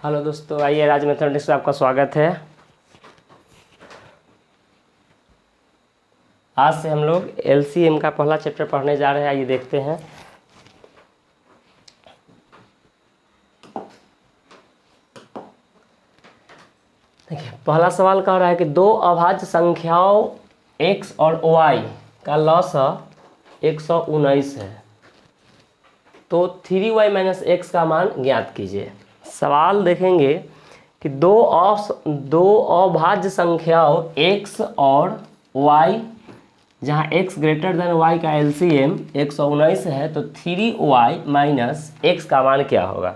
Hello दोस्तों, आइए राज mathematics में आपका स्वागत है। आज से हम लोग एलसीएम का पहला चैप्टर पढ़ने जा रहे हैं। आइए देखते हैं। देखिए, पहला सवाल कह रहा है कि दो अभाज्य संख्याओं x और y का लॉग 119 है, तो 3y माइनस एक्स का मान ज्ञात कीजिए। सवाल देखेंगे कि दो अभाज्य संख्याओं x और y, जहाँ x ग्रेटर देन y का एलसीएम 119 है, तो 3y माइनस एक्स का मान क्या होगा।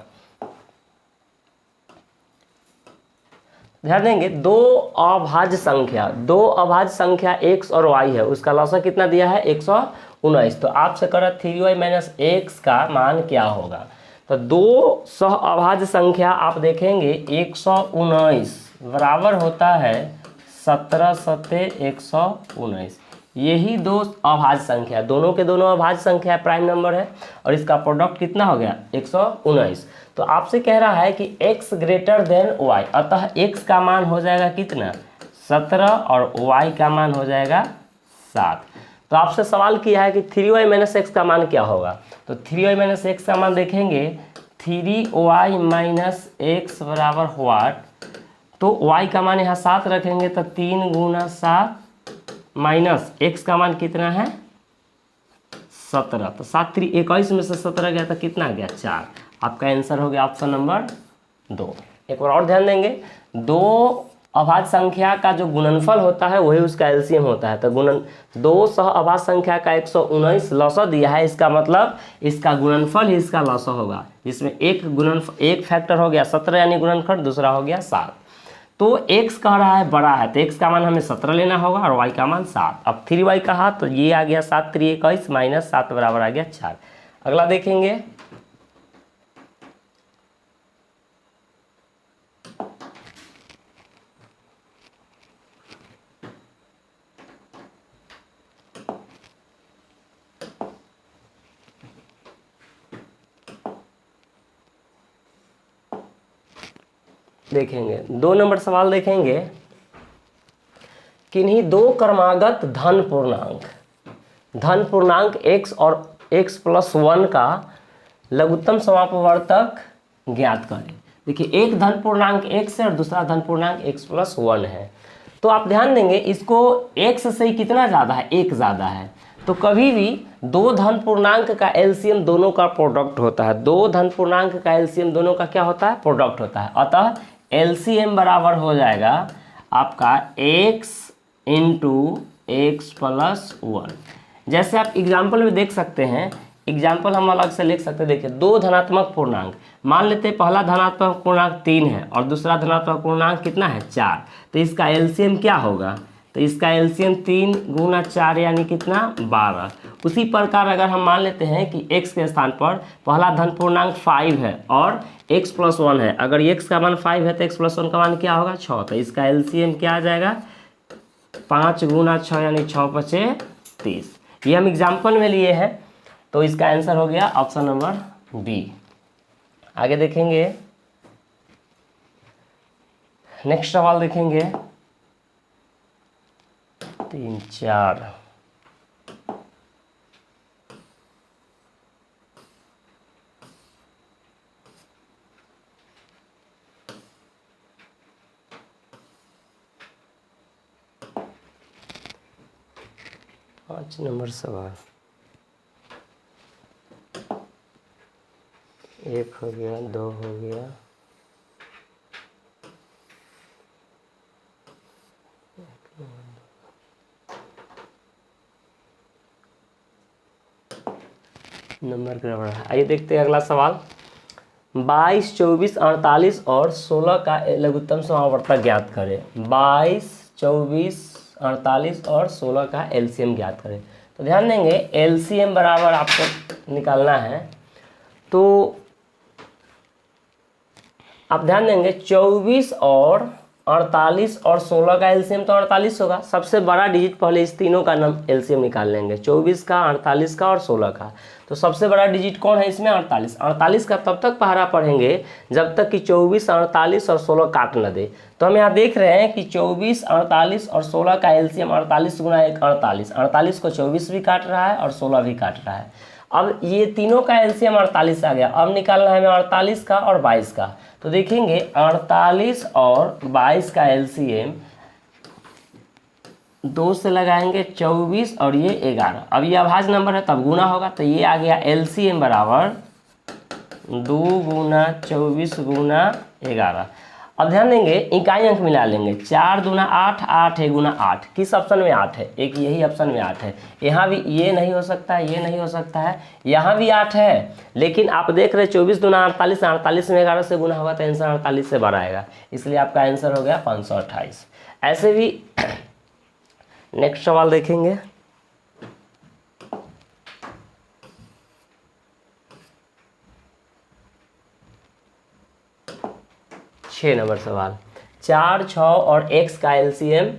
ध्यान देंगे, दो अभाज्य संख्या x और y है, उसका लॉग कितना दिया है 119। तो आपसे कह रहा 3y माइनस एक्स का मान क्या होगा। तो दो सह अभाज्य संख्या आप देखेंगे 119 बराबर होता है 17 सत्ते 119। यही दो अभाज्य संख्या, दोनों के दोनों अभाज्य संख्या प्राइम नंबर है और इसका प्रोडक्ट कितना हो गया 119। तो आपसे कह रहा है कि x ग्रेटर देन y, अतः x का मान हो जाएगा कितना 17 और y का मान हो जाएगा 7। तो आपसे सवाल किया है कि 3y माइनस एक्स का मान क्या होगा। तो 3y माइनस एक्स का मान देखेंगे 3y माइनस एक्स बराबर व्हाट, तो y का मान यहाँ 7 रखेंगे तो 3 गुना 7 माइनस एक्स का मान कितना है 17। तो 7 3 21 में से 17 गया तो कितना गया 4। आपका आंसर हो गया ऑप्शन नंबर 2। एक बार और ध्यान देंगे, दो अभाज्य संख्या का जो गुणनफल होता है वही उसका एलसीएम होता है। तो दो सह अभाज्य संख्या का 119 लॉसा दिया है, इसका मतलब इसका गुणनफल ही इसका लॉसा होगा, जिसमें एक फैक्टर हो गया 17 यानी गुणनफल, दूसरा हो गया 7। तो x कह रहा है बड़ा है, तो x का मान हमें 17 लेना होगा और y का मान 7। अब 3y कहा तो ये आ गया 7 3 21 माइनस 7 बराबर आ गया 4। अगला देखेंगे, देखेंगे 2 नंबर सवाल देखेंगे, किन्हीं दो क्रमागत धन पूर्णांक x और x प्लस 1 का लघुत्तम समापवर्तक ज्ञात करें। देखिए, एक धन पूर्णांक x है और दूसरा धन पूर्णांक x प्लस 1 है। तो आप ध्यान देंगे, इसको x से कितना ज़्यादा है, 1 ज़्यादा है। तो कभी भी दो धन पूर्णांक का एलसीएम दोनों का प्रोडक्ट होता है। दो धन पूर्णांक का एलसीएम दोनों का क्या होता है, प्रोडक्ट होता है। अतः एलसीएम बराबर हो जाएगा आपका x इंटू एक्स प्लस 1। जैसे आप एग्जाम्पल में देख सकते हैं, एग्जाम्पल हम अलग से लिख सकते हैं। देखिए, दो धनात्मक पूर्णांक मान लेते हैं, पहला धनात्मक पूर्णांक 3 है और दूसरा धनात्मक पूर्णांक कितना है 4। तो इसका एलसीएम क्या होगा, तो इसका एलसीएम 3 गुना 4 यानी कितना 12। उसी प्रकार अगर हम मान लेते हैं कि x के स्थान पर पहला धन पूर्णांक 5 है और x प्लस 1 है, अगर x का मान 5 है तो x प्लस 1 का मान क्या होगा 6। तो इसका एलसीएम क्या आ जाएगा 5 गुना 6 यानी 6 पचे 30। ये हम एग्जाम्पल में लिए हैं, तो इसका आंसर हो गया ऑप्शन नंबर बी। आगे देखेंगे, नेक्स्ट सवाल देखेंगे 3 4। पाँच नंबर सवाल, 1 हो गया, 2 हो गया, नंबर गड़बड़ है। आइए देखते हैं अगला सवाल। 22 24 48 और 16 का लघुत्तम समापवर्तक ज्ञात करें। 22 24 48 और 16 का एलसीएम ज्ञात करें। तो ध्यान देंगे, एलसीएम बराबर आपको निकालना है। तो आप ध्यान देंगे 24 और 48 और 16 का एलसीएम तो 48 होगा। सबसे बड़ा डिजिट पहले इस तीनों का नाम एलसीएम निकाल लेंगे, 24 का, 48 का और 16 का। तो सबसे बड़ा डिजिट कौन है इसमें? 48। 48 का तब तक पहाड़ा पढ़ेंगे जब तक कि 24, 48 और 16 काट न दे। तो हम यहाँ देख रहे हैं कि 24, 48 और 16 का एलसीएम 48 गुना 1 48। 48 को 24 भी काट रहा है और 16 भी काट रहा है। अब ये तीनों का एलसीएम 48 आ गया। अब निकालना है हमें 48 का और 22 का। तो देखेंगे 48 और 22 का एलसीएम 2 से लगाएंगे 24 और ये 11। अब ये अभाज्य नंबर है तब गुना होगा, तो ये आ गया एलसीएम बराबर 2 गुना 24 गुना 11। अब ध्यान देंगे इकाई अंक मिला लेंगे, 4 दूना 8, 8 है गुना 8। किस ऑप्शन में 8 है? एक यही ऑप्शन में 8 है। यहाँ भी ये नहीं हो सकता है, ये नहीं हो सकता है, यहाँ भी 8 है। लेकिन आप देख रहे 24 दूना 48, 48 में 11 से गुना होगा तो आंसर 48 से बड़ा आएगा, इसलिए आपका आंसर हो गया 528। ऐसे भी नेक्स्ट सवाल देखेंगे। छः नंबर सवाल, 4, 6 और x का एलसीएम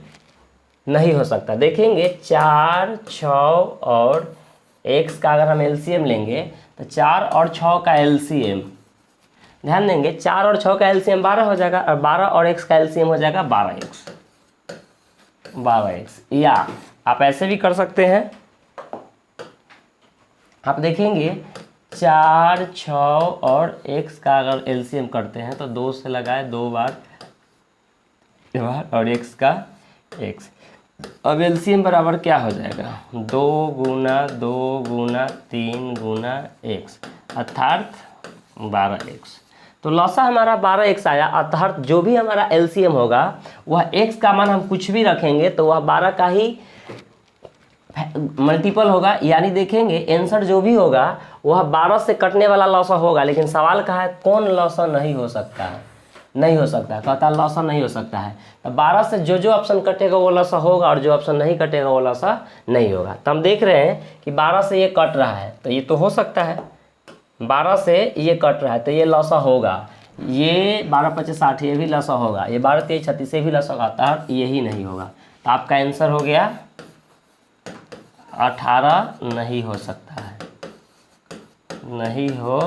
नहीं हो सकता। देखेंगे 4, 6 और x का अगर हम एलसीएम लेंगे तो 4 और 6 का एलसीएम, ध्यान देंगे 4 और 6 का एलसीएम 12 हो जाएगा और 12 और x का एलसीएम हो जाएगा 12x। 12x, या आप ऐसे भी कर सकते हैं। आप देखेंगे 4, 6 और x का अगर एलसीएम करते हैं तो 2 से लगाए 2 बार और x का x। अब एलसीएम बराबर क्या हो जाएगा? 2 गुना 2 गुना 3 गुना x अर्थात 12x। तो लॉसा हमारा 12x आया, अर्थात जो भी हमारा एलसीएम होगा वह x का मान हम कुछ भी रखेंगे तो वह 12 का ही मल्टीपल होगा। यानी देखेंगे आंसर जो भी होगा वह 12 से कटने वाला लॉसा होगा। लेकिन सवाल कहा है कौन लॉसा नहीं हो सकता है? नहीं हो सकता, कहता लॉसा नहीं हो सकता है। तो 12 से जो जो ऑप्शन कटेगा वो लॉसा होगा और जो ऑप्शन नहीं कटेगा वो लॉसा नहीं होगा। तो हम देख रहे हैं कि 12 से ये कट रहा है तो ये तो हो सकता है, 12 से ये कट रहा है तो ये लॉसा होगा। ये 12, 25, 60 ये भी लॉसा होगा, ये 12, 23, 36 ये भी लॉसा होगा, अर्थात यही नहीं होगा। तो आपका आंसर हो गया 18 नहीं हो सकता है, नहीं हो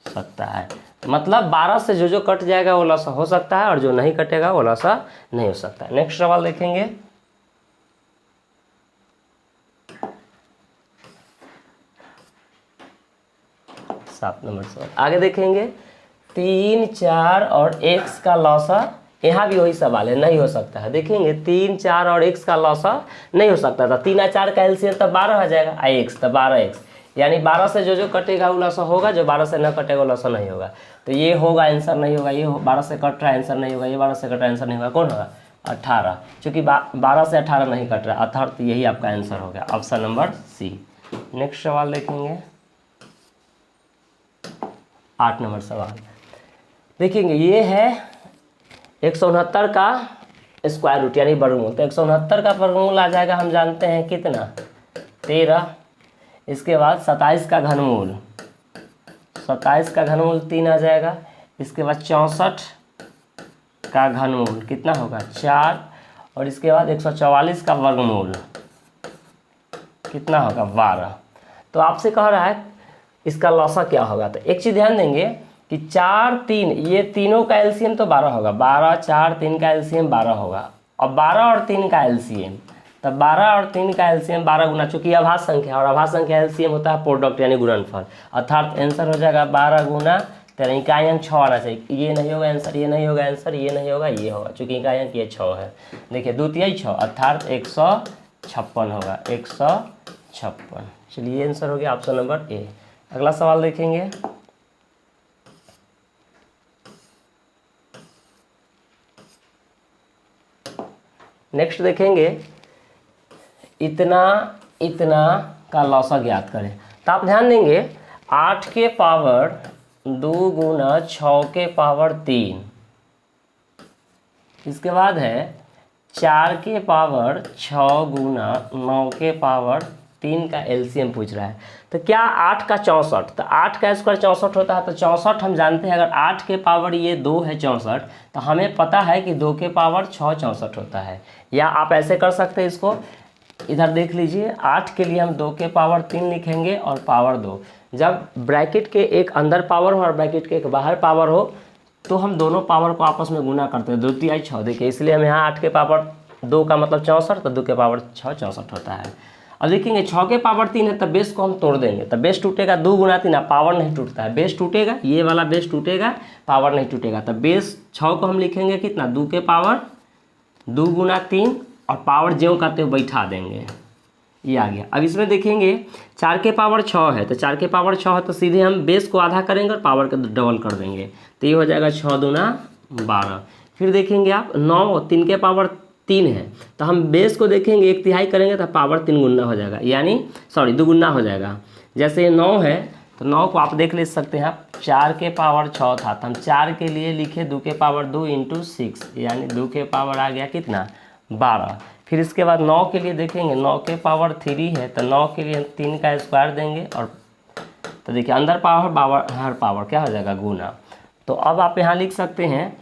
सकता है। मतलब 12 से जो जो कट जाएगा वो लॉसा हो सकता है और जो नहीं कटेगा वो लॉसा नहीं हो सकता है। नेक्स्ट सवाल देखेंगे। सात नंबर सवाल आगे देखेंगे। 3, 4 और x का लॉसा, यहाँ भी वही सवाल है, नहीं हो सकता है। देखेंगे 3, 4 और x का लॉसा नहीं हो सकता था। 3 और 4 का एलसीएम तब 12 हो जाएगा, x तब 12x। यानी 12 से जो जो कटेगा वो लॉसा होगा, जो 12 से न कटेगा वो लॉसा नहीं होगा। तो ये होगा आंसर नहीं होगा, ये 12 से कट रहा है आंसर नहीं होगा, ये 12 से कट रहा है आंसर नहीं होगा। कौन होगा? 18, क्योंकि 12 से 18 नहीं कट रहा है, अर्थात यही आपका आंसर हो गया, ऑप्शन नंबर सी। नेक्स्ट सवाल देखेंगे। 8 नंबर सवाल देखेंगे। ये है 169 का स्क्वायर रूट यानी वर्गमूल। तो 169 का वर्गमूल आ जाएगा, हम जानते हैं कितना, 13। इसके बाद 27 का घनमूल, 27 का घनमूल 3 आ जाएगा। इसके बाद 64 का घनमूल कितना होगा, 4। और इसके बाद 144 का वर्गमूल कितना होगा, 12। तो आपसे कह रहा है इसका लॉसा क्या होगा। तो एक चीज़ ध्यान देंगे कि 4, 3 ये तीनों का एलसीएम तो 12 होगा, 12, 4, 3 का एलसीएम 12 होगा। और 12 और 3 का एलसीएम, तब 12 और 3 का एलसीएम 12 गुना, चूंकि अभाज्य संख्या और अभाज्य संख्या एलसीएम होता है प्रोडक्ट यानी गुणनफल, अर्थात आंसर हो जाएगा 12 गुना 13। इकाई अंक 6 आना चाहिए, ये नहीं होगा आंसर, ये नहीं होगा आंसर, ये नहीं होगा, ये होगा, चूंकि इकाई अंक ये 6 है। देखिए द्वितीय 6 अर्थात 156 होगा, 156। चलिए आंसर हो गया ऑप्शन नंबर ए। अगला सवाल देखेंगे। नेक्स्ट देखेंगे, इतना इतना का लॉसा ज्ञात करें। तो आप ध्यान देंगे 8 के पावर 2 गुना 6 के पावर 3, इसके बाद है 4 के पावर 6 गुना 9 के पावर 3 का एलसीएम पूछ रहा है। तो क्या 8 का 64, तो 8 का स्क्वायर 64 होता है। तो 64 हम जानते हैं, अगर 8 के पावर ये 2 है 64, तो हमें पता है कि 2 के पावर 6 64 होता है। या आप ऐसे कर सकते हैं, इसको इधर देख लीजिए, 8 के लिए हम 2 के पावर 3 लिखेंगे और पावर 2। जब ब्रैकेट के एक अंदर पावर हो और ब्रैकेट के एक बाहर पावर हो तो हम दोनों पावर को आपस में गुना करते हैं, 2 3 6। देखिए, इसलिए हम यहाँ 8 के पावर 2 का मतलब 64, तो 2 के पावर 6 64 होता है। अब देखेंगे 6 के पावर 3 है, तो बेस को हम तोड़ देंगे, तो बेस टूटेगा 2 गुना 3, पावर नहीं टूटता है, बेस टूटेगा, ये वाला बेस टूटेगा, पावर नहीं टूटेगा। तो बेस 6 को हम लिखेंगे कितना, 2 के पावर 2 गुना 3 और पावर ज्यों करते हुए बैठा देंगे, ये आ गया। अब इसमें देखेंगे 4 के पावर 6 है, तो 4 के पावर 6 है, तो सीधे हम बेस को आधा करेंगे और पावर को डबल कर देंगे, तो ये हो जाएगा 6 दूना 12। फिर देखेंगे आप 9 3 के पावर 3 है, तो हम बेस को देखेंगे 1/3 करेंगे तो पावर 3 गुना हो जाएगा, यानी 2 गुना हो जाएगा। जैसे 9 है तो 9 को आप देख ले सकते हैं आप, 4 के पावर 6 था, तो हम 4 के लिए लिखे 2 के पावर 2 × 6, यानी 2 के पावर आ गया कितना, 12। फिर इसके बाद 9 के लिए देखेंगे, 9 के पावर 3 है, तो 9 के लिए 3 का स्क्वायर देंगे, और तो देखिए अंदर पावर हर पावर क्या हो जाएगा, गुना। तो अब आप यहाँ लिख सकते हैं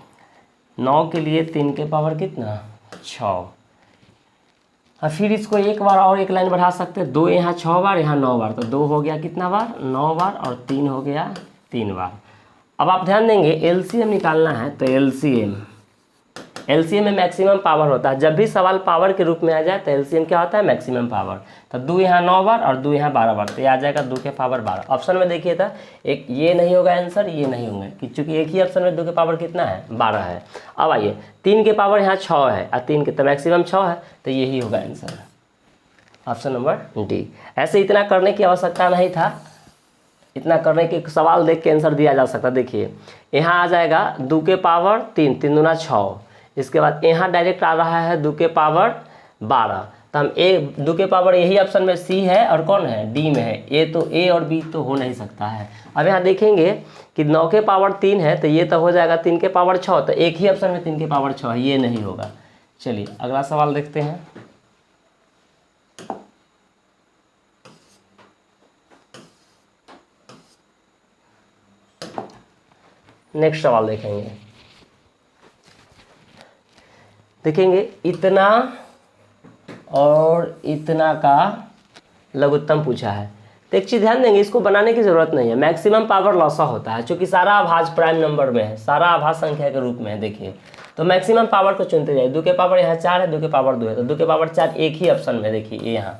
9 के लिए 3 के पावर कितना, 6। और फिर इसको एक बार और एक लाइन बढ़ा सकते हैं, 2 यहाँ 6 बार, यहाँ 9 बार, तो 2 हो गया कितना बार, 9 बार, और 3 हो गया 3 बार। अब आप ध्यान देंगे एलसीएम निकालना है, तो एलसीएम में मैक्सिमम पावर होता है। जब भी सवाल पावर के रूप में आ जाए तो एलसीएम क्या होता है, मैक्सिमम पावर। तो 2 यहाँ 9 बार और 2 यहाँ 12 बार, तो ये आ जाएगा 2 के पावर 12। ऑप्शन में देखिए था, एक ये नहीं होगा आंसर, ये नहीं होंगे, चूँकि एक ही ऑप्शन में 2 के पावर कितना है, 12 है। अब आइए 3 के पावर यहाँ 6 है और 3 के तो मैक्सिमम 6 है, तो यही होगा आंसर, ऑप्शन नंबर डी। ऐसे इतना करने की आवश्यकता नहीं था, इतना करने के सवाल देख के आंसर दिया जा सकता। देखिए यहाँ आ जाएगा 2 के पावर 3, 3 दूना 6। इसके बाद यहाँ डायरेक्ट आ रहा है 2 के पावर 12, तो हम 2 के पावर यही ऑप्शन में सी है और कौन है, डी में है। ए तो ए और बी तो हो नहीं सकता है। अब यहाँ देखेंगे कि 9 के पावर 3 है, तो ये तो हो जाएगा 3 के पावर 6, तो एक ही ऑप्शन में 3 के पावर 6 है, ये नहीं होगा। चलिए अगला सवाल देखते हैं। नेक्स्ट सवाल देखेंगे इतना और इतना का लघुत्तम पूछा है। तो एक चीज़ ध्यान देंगे, इसको बनाने की ज़रूरत नहीं है, मैक्सिमम पावर लॉसा होता है, क्योंकि सारा आभाज प्राइम नंबर में है, सारा आभाज संख्या के रूप में है। देखिए तो मैक्सिमम पावर को चुनते जाइए। 2 के पावर यहाँ 4 है, 2 के पावर 2 है, तो 2 के पावर 4 एक ही ऑप्शन में, देखिए ये यहाँ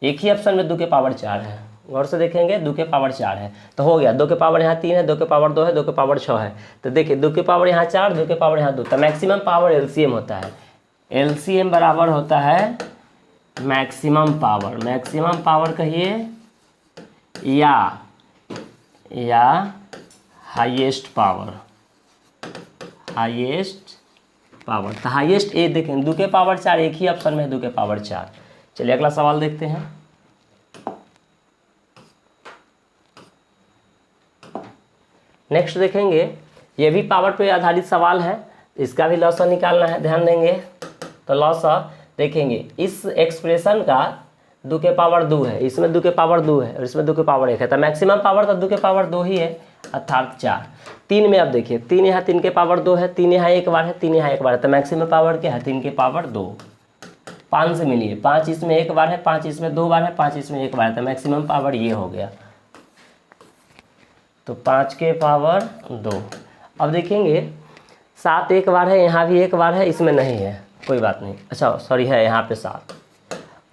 एक ही ऑप्शन में 2 के पावर 4 है, गौर से देखेंगे 2 के पावर 4 है, तो हो गया। 2 के पावर यहाँ 3 है, 2 के पावर 2 है, 2 के पावर 6 है, तो देखिए 2 के पावर यहाँ 4, 2 के पावर यहाँ 2, तो मैक्सिमम पावर एलसीएम होता है। एलसीएम बराबर होता है मैक्सिमम पावर, मैक्सिमम पावर कहिए या हाईएस्ट पावर, हाईएस्ट पावर। तो हाईएस्ट ए देखें 2 के पावर 4 एक ही ऑप्शन में है, 2 के पावर 4। चलिए अगला सवाल देखते हैं। नेक्स्ट देखेंगे, ये भी पावर पे आधारित सवाल है, इसका भी लॉसा निकालना है। ध्यान देंगे तो लॉसा देखेंगे, इस एक्सप्रेशन का 2 के पावर 2 है, इसमें 2 के पावर 2 है और इसमें 2 के पावर 1 है, तो मैक्सिमम पावर तो 2 के पावर 2 ही है, अर्थात 4। 3 में अब देखिए 3 यहाँ 3 के पावर 2 है, 3 यहाँ एक बार है, 3 यहाँ एक बार है, तो मैक्सिमम पावर क्या है, 3 के पावर 2। 5 से मिलिए, 5 इसमें एक बार है, 5 इसमें 2 बार है, 5 इसमें एक बार है, तो मैक्सिमम पावर ये हो गया, तो 5 के पावर 2। अब देखेंगे 7 एक बार है, यहाँ भी एक बार है, इसमें नहीं है, कोई बात नहीं, अच्छा सॉरी है यहाँ पे 7।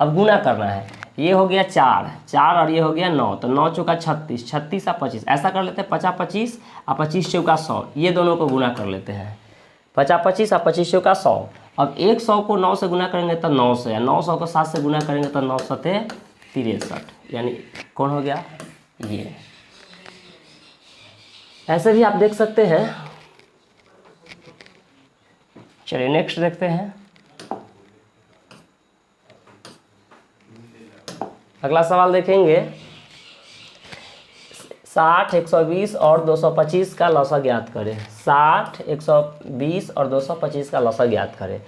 अब गुना करना है, ये हो गया 4 और ये हो गया 9, तो 9 चौका 36, 36 और 25, ऐसा कर लेते हैं 50 25 और 25 चौका 100, ये दोनों को गुना कर लेते हैं, 50 25 और 25 चौका 100। अब 100 को 9 से गुना करेंगे तो 9 से, 900 को 7 से गुना करेंगे तो 9 सते 63, यानी कौन हो गया ये। ऐसे भी आप देख सकते हैं। चलिए नेक्स्ट देखते हैं। अगला सवाल देखेंगे, 60 120 और 225 का लॉसा ज्ञात करें। 60 120 और 225 का लॉसा ज्ञात करें।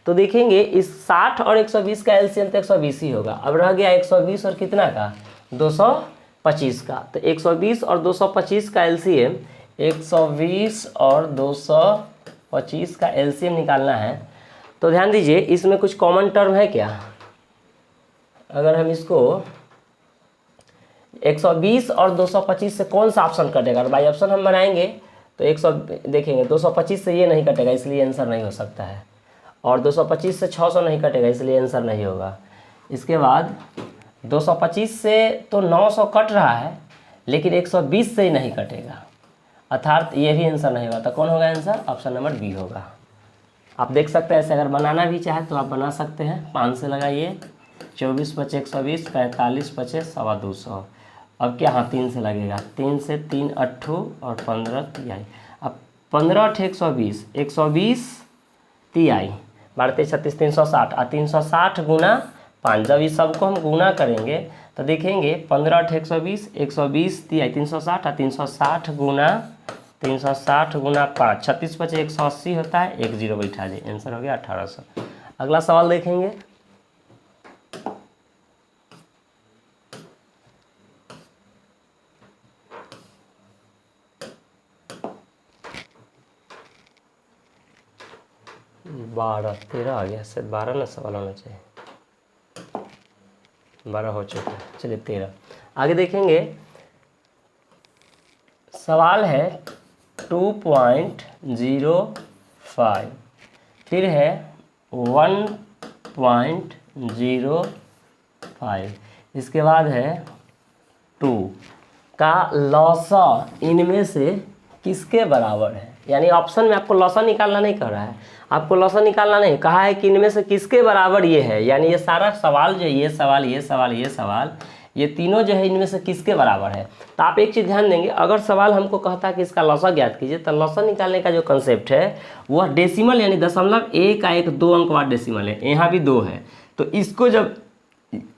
तो देखेंगे इस 60 और 120 का एलसीएम तो 120 ही होगा। अब रह गया 120 और कितना का 225 का। तो 120 और 225 का एलसीएम, 120 और 225 का एलसीएम निकालना है। तो ध्यान दीजिए इसमें कुछ कॉमन टर्म है क्या। अगर हम इसको 120 और 225 से कौन सा ऑप्शन कटेगा, बाई ऑप्शन हम बनाएंगे तो 100 देखेंगे 225 से ये नहीं कटेगा इसलिए आंसर नहीं हो सकता है, और 225 से 600 नहीं कटेगा इसलिए आंसर नहीं होगा। इसके बाद 225 से तो 900 कट रहा है लेकिन 120 से ही नहीं कटेगा, अर्थात ये भी आंसर नहीं होगा। तो कौन होगा आंसर, ऑप्शन नंबर बी होगा। आप देख सकते हैं ऐसे अगर बनाना भी चाहे तो आप बना सकते हैं। 5 से लगाइए, 24 × 5 = 120, 45 × 5 = 250। अब क्या, हाँ 3 से लगेगा, 3 से 3 8 और 15 तिहाई। अब 15 × 120, 120 तिहाई, 12 × 36 360, और 360 गुना 5। जब इस सबको हम गुना करेंगे तो देखेंगे 15 × 120, 120 तिहाई 360, और 360 गुना 5, 36 × 5 = 180 होता है, 1 0 बैठा दे, आंसर हो गया 1800। अगला सवाल देखेंगे। बारह 13 आ गया, शायद 12 ना सवाल होना चाहिए, 12 हो चुका है। चलिए 13 आगे देखेंगे। सवाल है 2.05, फिर है 1.05, इसके बाद है 2 का लॉसा इनमें से किसके बराबर है। यानी ऑप्शन में आपको लॉसा निकालना नहीं कह रहा है, आपको लॉसा निकालना नहीं कहा है कि इनमें से किसके बराबर ये है। यानी ये सारा सवाल जो ये सवाल ये सवाल ये सवाल ये तीनों जो है इनमें से किसके बराबर है। तो आप एक चीज़ ध्यान देंगे, अगर सवाल हमको कहता है कि इसका लॉसा ज्ञात कीजिए तो लॉसा निकालने का जो कंसेप्ट है वह डेसिमल यानी दशमलव एक का एक 2 अंक वाला डेसिमल है। यहाँ भी 2 है तो इसको जब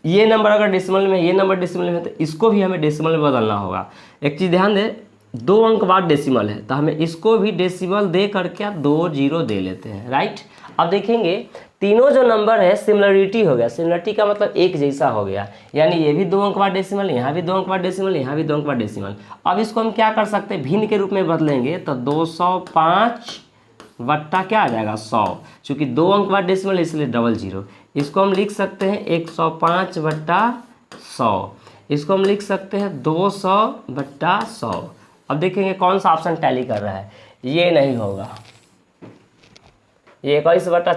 ये नंबर अगर डेसिमल में, ये नंबर डेसिमल में, तो इसको भी हमें डेसिमल में बदलना होगा। एक चीज़ ध्यान दें, 2 अंक बाद डेसिमल है तो हमें इसको भी डेसिमल दे करके 2 0 दे लेते हैं, राइट। अब देखेंगे तीनों जो नंबर है सिमिलरिटी हो गया, सिमिलरिटी का मतलब एक जैसा हो गया, यानी ये भी 2 अंक बाद डेसिमल, यहाँ भी 2 अंक बाद डेसिमल, यहाँ भी 2 अंक बाद डेसिमल। अब इसको हम क्या कर सकते हैं, भिन्न के रूप में बदलेंगे तो 205 वट्टा क्या आ जाएगा 100, चूँकि 2 अंक बाद डेसिमल इसलिए 00। इसको हम लिख सकते हैं 105 वट्टा 100, इसको हम लिख सकते हैं 200 वट्टा 100। अब देखेंगे कौन सा ऑप्शन टैली कर रहा है, ये नहीं होगा, ये 21 वट्टा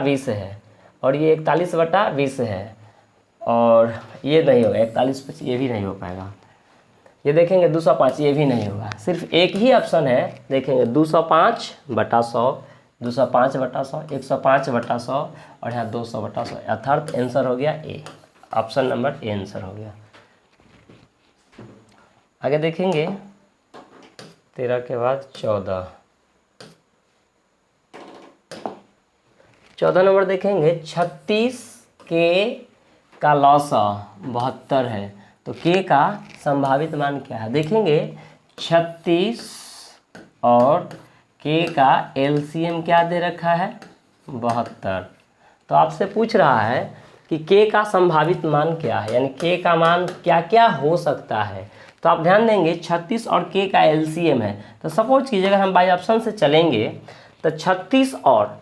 20 है, और ये 41 वट्टा 20 है, और ये नहीं होगा 41 25, ये भी नहीं हो पाएगा। ये देखेंगे 205, ये भी नहीं होगा। सिर्फ एक ही ऑप्शन है, देखेंगे 205 वट्टा 100, 205 वट्टा 100, 105 वट्टा 100, और यहाँ 200 वट्टा 100, अर्थात आंसर हो गया ए, ऑप्शन नंबर ए आंसर हो गया। आगे देखेंगे 13 के बाद 14 नंबर देखेंगे। 36 के का लॉसा 72 है तो के का संभावित मान क्या है। देखेंगे 36 और के का एलसीएम क्या दे रखा है 72। तो आपसे पूछ रहा है कि के का संभावित मान क्या है, यानी के का मान क्या क्या हो सकता है। तो आप ध्यान देंगे 36 और के का एलसीएम है, तो सपोज कीजिए अगर हम बाई ऑप्शन से चलेंगे तो 36 और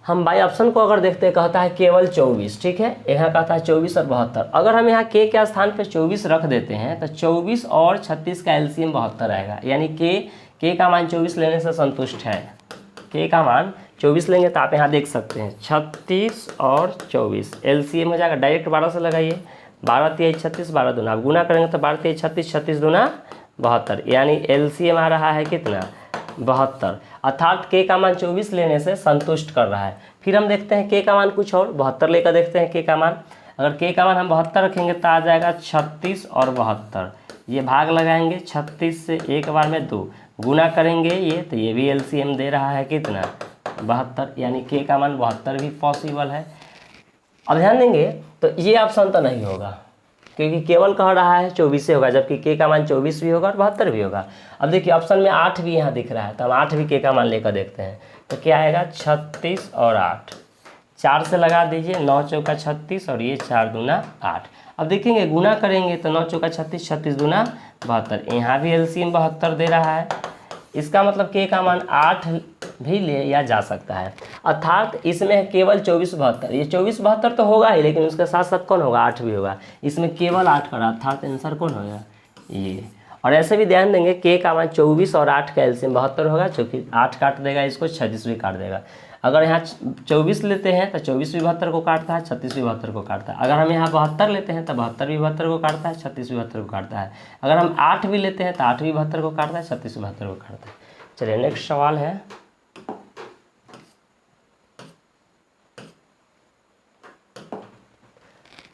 हम बाई ऑप्शन को अगर देखते हैं कहता है केवल 24, ठीक है, यहाँ कहता है 24 और 72। अगर हम यहाँ के स्थान पे 24 रख देते हैं तो 24 और 36 का एलसीएम 72 आएगा, यानी के का मान 24 लेने से संतुष्ट है। के का मान 24 लेंगे तो आप यहाँ देख सकते हैं 36 और 24 एलसीएम हो जाएगा, डायरेक्ट 12 से लगाइए, 12 तिहाई 36, 12 दूना, आप गुना करेंगे तो 12 तिहाई 36, 36 दूना 72, यानी एलसीएम आ रहा है कितना 72, अर्थात के का मान 24 लेने से संतुष्ट कर रहा है। फिर हम देखते हैं के का मान कुछ और 72 लेकर देखते हैं के का मान। अगर के का मान हम 72 रखेंगे तो आ जाएगा 36 और 72, ये भाग लगाएंगे 36 से एक बार में 2, गुना करेंगे ये तो ये भी एलसीएम दे रहा है कितना 72, यानी के का मान 72 भी पॉसिबल है। अब ध्यान देंगे तो ये ऑप्शन तो नहीं होगा क्योंकि केवल कह रहा है 24 से होगा, जबकि के का मान 24 भी होगा और 72 भी होगा। अब देखिए ऑप्शन में 8 भी यहाँ दिख रहा है तो हम 8 भी के का मान लेकर देखते हैं। तो क्या आएगा 36 और 8, 4 से लगा दीजिए, 9 चौका 36 और ये 4 दूना 8। अब देखेंगे गुना करेंगे तो 9 चौका 36, 36 दूना 72, यहाँ भी एलसीएम 72 दे रहा है। इसका मतलब के का मान 8 भी लिया जा सकता है, अर्थात इसमें केवल 24 72, ये 24 72 तो होगा ही, लेकिन उसके साथ साथ कौन होगा 8 भी होगा, इसमें केवल 8 का, अर्थात आंसर कौन होगा ये। और ऐसे भी ध्यान देंगे के का मान 24 और 8 का एलसीएम 72 होगा, क्योंकि 8 काट देगा इसको, 36 भी काट देगा। अगर यहाँ 24 लेते हैं तो 24 भी 72 को काटता है, 36 भी 72 को काटता है। अगर हम यहाँ 72 लेते हैं तो 72 भी 72 को काटता है, 36 भी 72 को काटता है। अगर हम 8 भी लेते हैं तो 8 भी 72 को काटता है, 36 भी 72 को काटता है। चलिए नेक्स्ट सवाल है,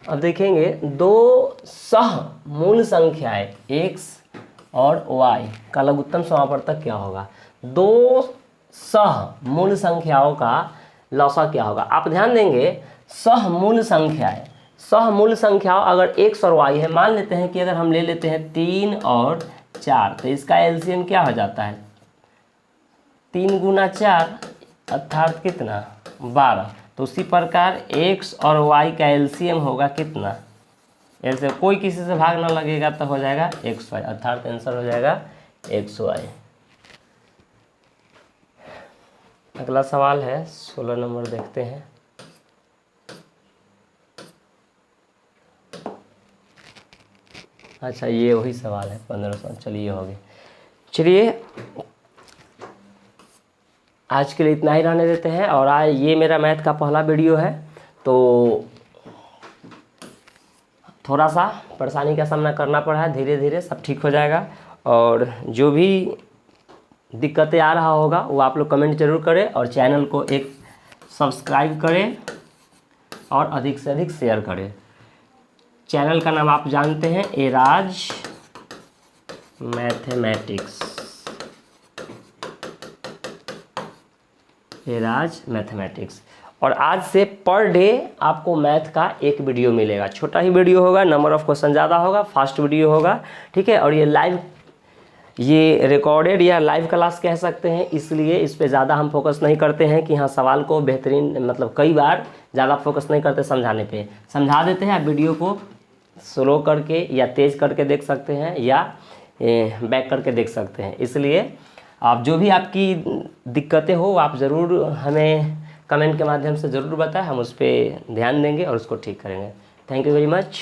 अब देखेंगे दो सहमूल संख्याएं x और y का लघुत्तम समापवर्तक क्या होगा। दो सहमूल संख्याओं का लौसा क्या होगा। आप ध्यान देंगे सहमूल संख्याएं, सहमूल संख्याओं अगर x और y है, मान लेते हैं कि अगर हम ले लेते हैं 3 और 4, तो इसका एलसीएम क्या हो जाता है 3 गुना 4 अर्थात कितना 12। तो उसी प्रकार x और y का एलसीएम होगा कितना, एलसीएम कोई किसी से भाग ना लगेगा तो हो जाएगा xy, अर्थात आंसर हो जाएगा xy। अगला सवाल है 16 नंबर, देखते हैं। अच्छा ये वही सवाल है 1500, चलिए हो गए। चलिए आज के लिए इतना ही रहने देते हैं। और आज ये मेरा मैथ का पहला वीडियो है, तो थोड़ा सा परेशानी का सामना करना पड़ा है, धीरे धीरे सब ठीक हो जाएगा। और जो भी दिक्कतें आ रहा होगा वो आप लोग कमेंट जरूर करें, और चैनल को एक सब्सक्राइब करें और अधिक से अधिक शेयर करें। चैनल का नाम आप जानते हैं, एराज मैथमेटिक्स, एराज मैथमेटिक्स। और आज से पर डे आपको मैथ का एक वीडियो मिलेगा, छोटा ही वीडियो होगा, नंबर ऑफ क्वेश्चन ज़्यादा होगा, फास्ट वीडियो होगा, ठीक है। और ये लाइव, ये रिकॉर्डेड या लाइव क्लास कह सकते हैं, इसलिए इस पे ज़्यादा हम फोकस नहीं करते हैं कि हाँ सवाल को बेहतरीन, मतलब कई बार ज़्यादा फोकस नहीं करते समझाने पे, समझा देते हैं। आप वीडियो को स्लो करके या तेज़ करके देख सकते हैं, या बैक करके देख सकते हैं। इसलिए आप जो भी आपकी दिक्कतें हो आप ज़रूर हमें कमेंट के माध्यम से ज़रूर बताएं, हम उस पर ध्यान देंगे और उसको ठीक करेंगे। Thank you very much.